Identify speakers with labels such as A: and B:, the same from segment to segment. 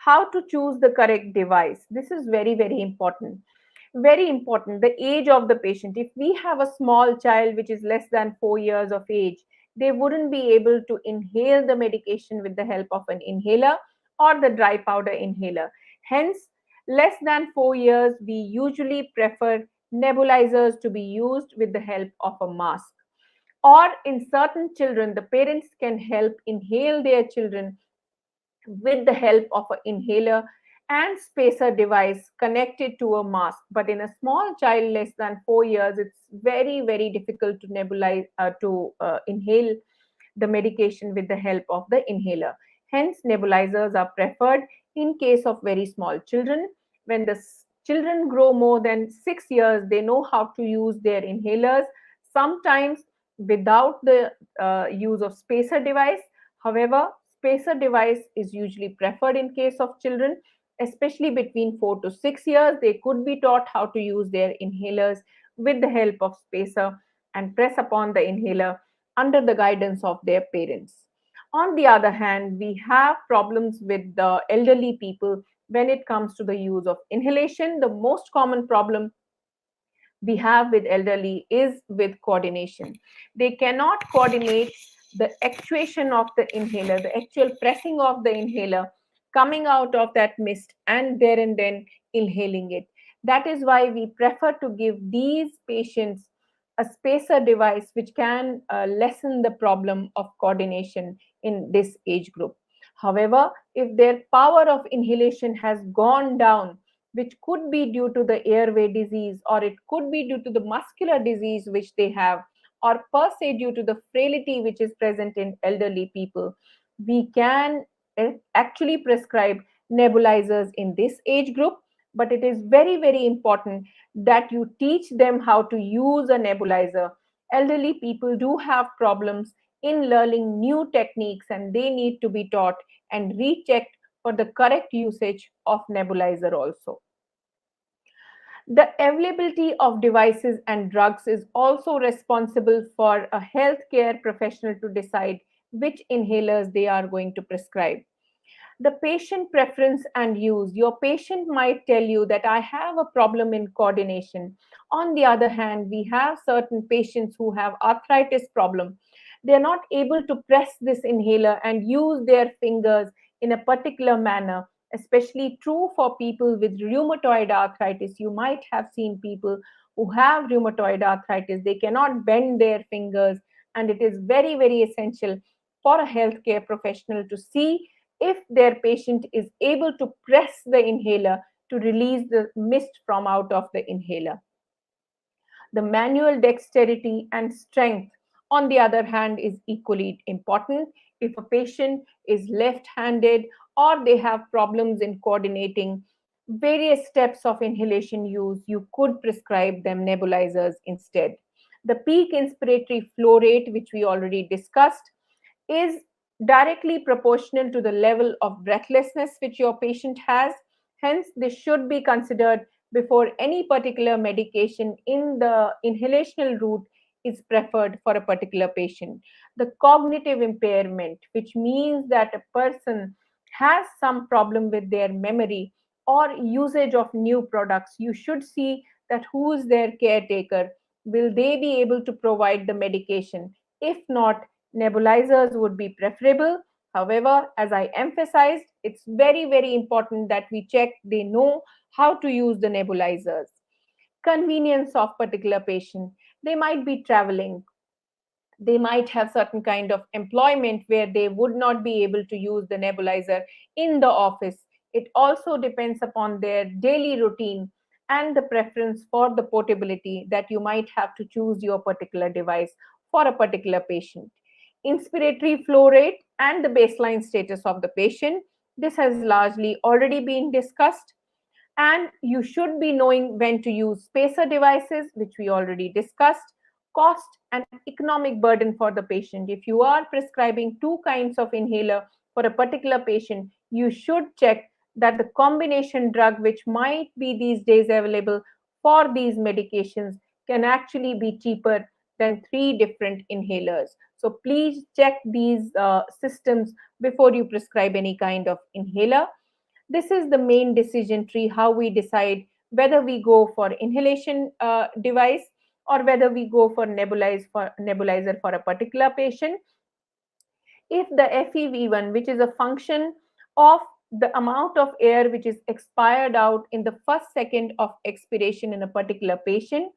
A: How to choose the correct device. This is very, very important. Very important. The age of the patient. If we have a small child which is less than 4 years of age, they wouldn't be able to inhale the medication with the help of an inhaler or the dry powder inhaler. Hence, less than 4 years, we usually prefer nebulizers to be used with the help of a mask. Or in certain children, the parents can help inhale their children with the help of an inhaler and spacer device connected to a mask. But in a small child less than 4 years, it's very, very difficult to nebulize, inhale the medication with the help of the inhaler. Hence, nebulizers are preferred in case of very small children. When the children grow more than 6 years, they know how to use their inhalers, sometimes without the use of spacer device. However, spacer device is usually preferred in case of children, especially between 4 to 6 years. They could be taught how to use their inhalers with the help of spacer and press upon the inhaler under the guidance of their parents. On the other hand, we have problems with the elderly people when it comes to the use of inhalation. The most common problem we have with elderly is with coordination. They cannot coordinate the actuation of the inhaler, the actual pressing of the inhaler, coming out of that mist and there and then inhaling it. That is why we prefer to give these patients a spacer device which can lessen the problem of coordination in this age group. However, if their power of inhalation has gone down, which could be due to the airway disease, or it could be due to the muscular disease which they have, or per se due to the frailty which is present in elderly people, we can actually prescribe nebulizers in this age group. But it is very, very important that you teach them how to use a nebulizer. Elderly people do have problems in learning new techniques, and they need to be taught and rechecked for the correct usage of nebulizer also. The availability of devices and drugs is also responsible for a healthcare professional to decide which inhalers they are going to prescribe. The patient preference and use. Your patient might tell you that I have a problem in coordination. On the other hand, we have certain patients who have arthritis problem. They are not able to press this inhaler and use their fingers in a particular manner. Especially true for people with rheumatoid arthritis. You might have seen people who have rheumatoid arthritis. They cannot bend their fingers, and it is very, very essential for a healthcare professional to see if their patient is able to press the inhaler to release the mist from out of the inhaler. The manual dexterity and strength, on the other hand, is equally important. If a patient is left handed or they have problems in coordinating various steps of inhalation use, you could prescribe them nebulizers instead. The peak inspiratory flow rate, which we already discussed, is directly proportional to the level of breathlessness which your patient has. Hence, this should be considered before any particular medication in the inhalational route is preferred for a particular patient. The cognitive impairment, which means that a person has some problem with their memory or usage of new products, you should see that who is their caretaker. Will they be able to provide the medication? If not, nebulizers would be preferable. However, as I emphasized, it's very, very important that we check they know how to use the nebulizers. Convenience of particular patient. They might be traveling. They might have certain kind of employment where they would not be able to use the nebulizer in the office. It also depends upon their daily routine and the preference for the portability that you might have to choose your particular device for a particular patient. Inspiratory flow rate and the baseline status of the patient. This has largely already been discussed. And you should be knowing when to use spacer devices, which we already discussed. Cost and economic burden for the patient. If you are prescribing two kinds of inhaler for a particular patient, you should check that the combination drug which might be these days available for these medications can actually be cheaper than three different inhalers. So please check these systems before you prescribe any kind of inhaler. This is the main decision tree, how we decide whether we go for inhalation device or whether we go for nebulizer for a particular patient. If the FEV1, which is a function of the amount of air which is expired out in the first second of expiration in a particular patient,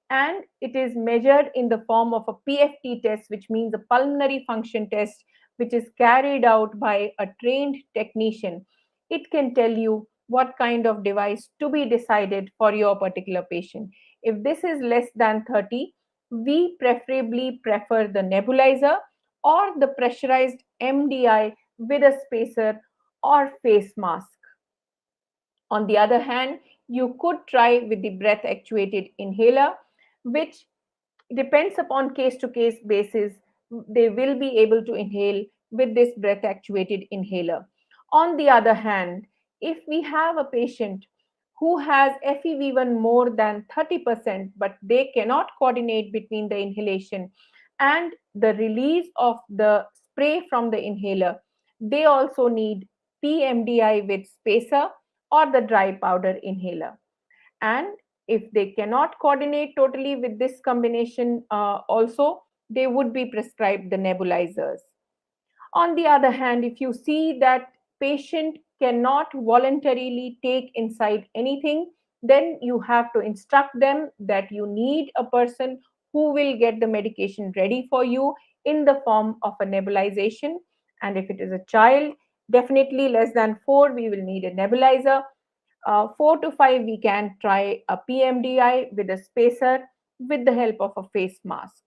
A: and it is measured in the form of a PFT test, which means a pulmonary function test, which is carried out by a trained technician, it can tell you what kind of device to be decided for your particular patient. If this is less than 30, we preferably prefer the nebulizer or the pressurized MDI with a spacer or face mask. On the other hand, you could try with the breath actuated inhaler, which depends upon case to case basis. They will be able to inhale with this breath actuated inhaler. On the other hand, if we have a patient who has FEV1 more than 30%, but they cannot coordinate between the inhalation and the release of the spray from the inhaler, they also need PMDI with spacer or the dry powder inhaler. And if they cannot coordinate totally with this combination, also they would be prescribed the nebulizers. On the other hand, if you see that patient cannot voluntarily take inside anything, then you have to instruct them that you need a person who will get the medication ready for you in the form of a nebulization. And if it is a child, definitely less than 4, we will need a nebulizer. 4 to 5, we can try a PMDI with a spacer with the help of a face mask.